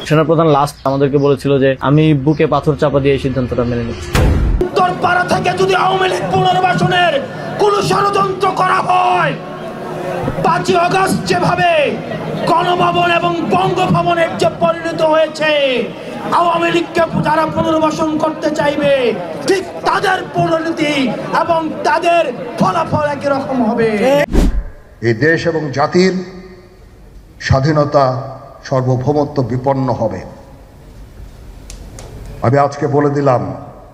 সেনাপ্রধান লাস্ট আমাদেরকে বলেছিল যে আমি বুকে পাথর চাপা দিয়ে এই সিদ্ধান্তটা মেনে নিচ্ছি। উত্তরপাড়া থেকে যদি আওয়ামী লীগ পুনর্বাসনের কোন ষড়যন্ত্র করা হয়, 5 আগস্ট যেভাবে গণভবন এবং বঙ্গভবনের যে পরিণত হয়েছে, আওয়ামী লীগকে যারা পুনর্বাসন করতে চাইবে ঠিক তাদের পরিণতি এবং তাদের ফলাফল একই রকম হবে। এই দেশ এবং জাতির স্বাধীনতা সার্বভৌমত্ব বিপন্ন হবে। আমি আজকে বলে দিলাম,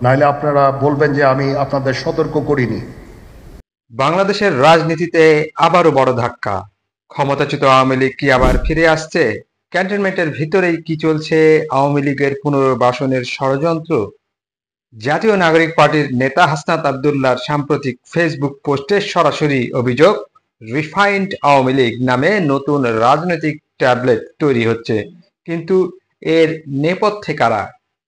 নাইলে আপনারা বলবেন যে আমি আপনাদের সতর্ক করিনি। বাংলাদেশের রাজনীতিতে আবারও বড় ধাক্কা। ক্ষমতাচ্যুত আওয়ামী লীগ কি আবার ফিরে আসছে? ক্যান্টনমেন্টের ভিতরেই কি চলছে আওয়ামী লীগের পুনর্বাসনের ষড়যন্ত্র? জাতীয় নাগরিক পার্টির নেতা হাসনাত আব্দুল্লাহর সাম্প্রতিক ফেসবুক পোস্টে সরাসরি অভিযোগ, রিফাইন্ড আওয়ামী লীগ নামে নতুন রাজনৈতিক ট্যাবলেট তৈরি হচ্ছে। কিন্তু এর নেপথ্যে কারা?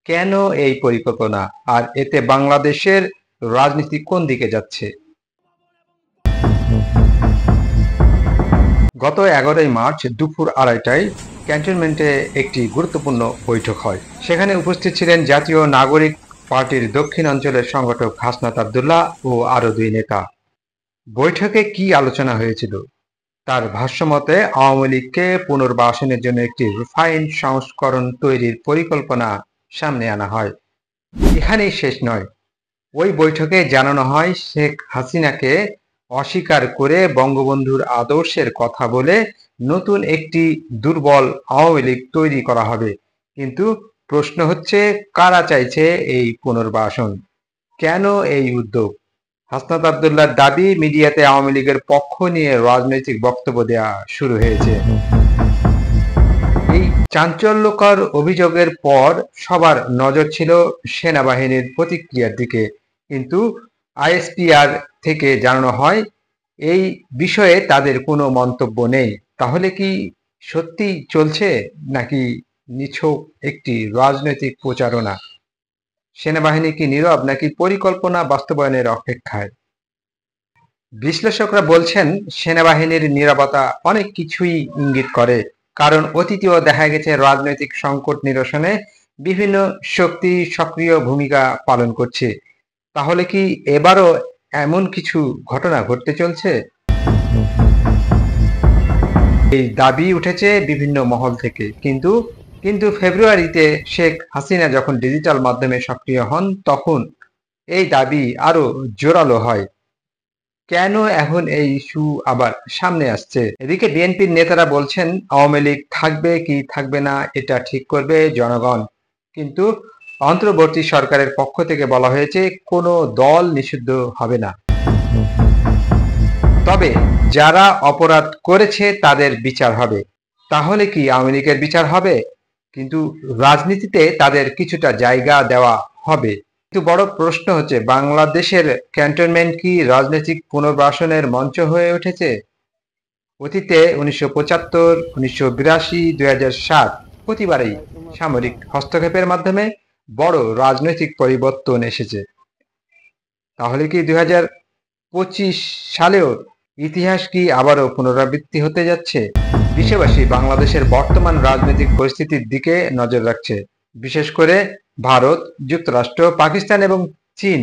কেন এই পরিকল্পনা? আর এতে বাংলাদেশের রাজনীতি কোন দিকে যাচ্ছে? গত 11 মার্চ দুপুর 2:30টায় ক্যান্টনমেন্টে একটি গুরুত্বপূর্ণ বৈঠক হয়। সেখানে উপস্থিত ছিলেন জাতীয় নাগরিক পার্টির দক্ষিণ অঞ্চলের সংগঠক হাসনাত আব্দুল্লাহ ও আরো 2 নেতা। বৈঠকে কি আলোচনা হয়েছিল? তার ভাষ্যমতে আওয়ামী লীগকে পুনর্বাসনের জন্য একটি রিফাইন্ড সংস্করণ তৈরির পরিকল্পনা সামনে আনা হয়। এখানেই শেষ নয়, ওই বৈঠকে জানানো হয় শেখ হাসিনাকে অস্বীকার করে বঙ্গবন্ধুর আদর্শের কথা বলে নতুন একটি দুর্বল আওয়ামী লীগ তৈরি করা হবে। কিন্তু প্রশ্ন হচ্ছে, কারা চাইছে এই পুনর্বাসন? কেন এই উদ্যোগ? হাসনাত আব্দুল্লাহর দাবি, মিডিয়াতে আওয়ামী লীগের পক্ষ নিয়ে রাজনৈতিক বক্তব্য দেওয়া শুরু হয়েছে। এই চাঞ্চল্যকর অভিযোগের পর সবার নজর ছিল সেনাবাহিনীর প্রতিক্রিয়ার দিকে। কিন্তু আইএসপিআর থেকে জানানো হয় এই বিষয়ে তাদের কোনো মন্তব্য নেই। তাহলে কি সত্যি চলছে নাকি নিছক একটি রাজনৈতিক প্রচারণা? সেনাবাহিনী কি নীরব নাকি পরিকল্পনা বাস্তবায়নের অপেক্ষায়? বিশ্লেষকরা বলছেন সেনাবাহিনীর নীরবতা অনেক কিছুই ইঙ্গিত করে। কারণ অতীতেও দেখা গেছে রাজনৈতিক সংকট নিরসনে বিভিন্ন শক্তি সক্রিয় ভূমিকা পালন করছে। তাহলে কি এবারও এমন কিছু ঘটনা ঘটতে চলছে? এই দাবি উঠেছে বিভিন্ন মহল থেকে। কিন্তু ফেব্রুয়ারিতে শেখ হাসিনা যখন ডিজিটাল মাধ্যমে সক্রিয় হন, তখন এই দাবি আরো জোরালো হয়। কেন এখন এই ইস্যু আবার সামনে আসছে? এদিকে বিএনপির নেতারা বলছেন আওয়ামী লীগ থাকবে কি থাকবে না এটা ঠিক করবে জনগণ। কিন্তু অন্তর্বর্তী সরকারের পক্ষ থেকে বলা হয়েছে কোনো দল নিষিদ্ধ হবে না, তবে যারা অপরাধ করেছে তাদের বিচার হবে। তাহলে কি আওয়ামী লীগের বিচার হবে, কিন্তু রাজনীতিতে তাদের কিছুটা জায়গা দেওয়া হবে? কিন্তু বড় প্রশ্ন হচ্ছে, বাংলাদেশের ক্যান্টনমেন্ট কি রাজনৈতিক পুনর্বাসনের মঞ্চ হয়ে উঠেছে? অতীতে 1975, 1982, 2007 প্রতিবারেই সামরিক হস্তক্ষেপের মাধ্যমে বড় রাজনৈতিক পরিবর্তন এসেছে। তাহলে কি 2025 সালেও ইতিহাস কি আবারও পুনরাবৃত্তি হতে যাচ্ছে? বিশ্ববাসী বাংলাদেশের বর্তমান রাজনৈতিক পরিস্থিতির দিকে নজর রাখছে, বিশেষ করে ভারত, যুক্তরাষ্ট্র, পাকিস্তান এবং চীন।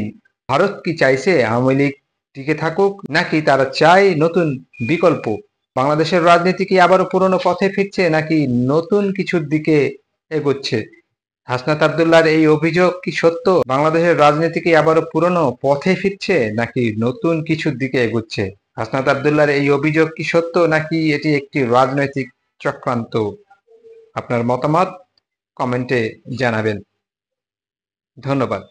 ভারত কি চাইছে আওয়ামী লীগ টিকে থাকুক, নাকি তারা চায় নতুন বিকল্প? বাংলাদেশের রাজনীতি কি আবারও পুরনো পথে ফিরছে নাকি নতুন কিছুর দিকে এগোচ্ছে? হাসনাত আব্দুল্লাহর এই অভিযোগ কি সত্য? বাংলাদেশের রাজনীতি কি আবারও পুরনো পথে ফিরছে নাকি নতুন কিছুর দিকে এগোচ্ছে? হাসনাত আব্দুল্লাহর এই অভিযোগ কি সত্য নাকি এটি একটি রাজনৈতিক চক্রান্ত? আপনার মতামত কমেন্টে জানাবেন। ধন্যবাদ।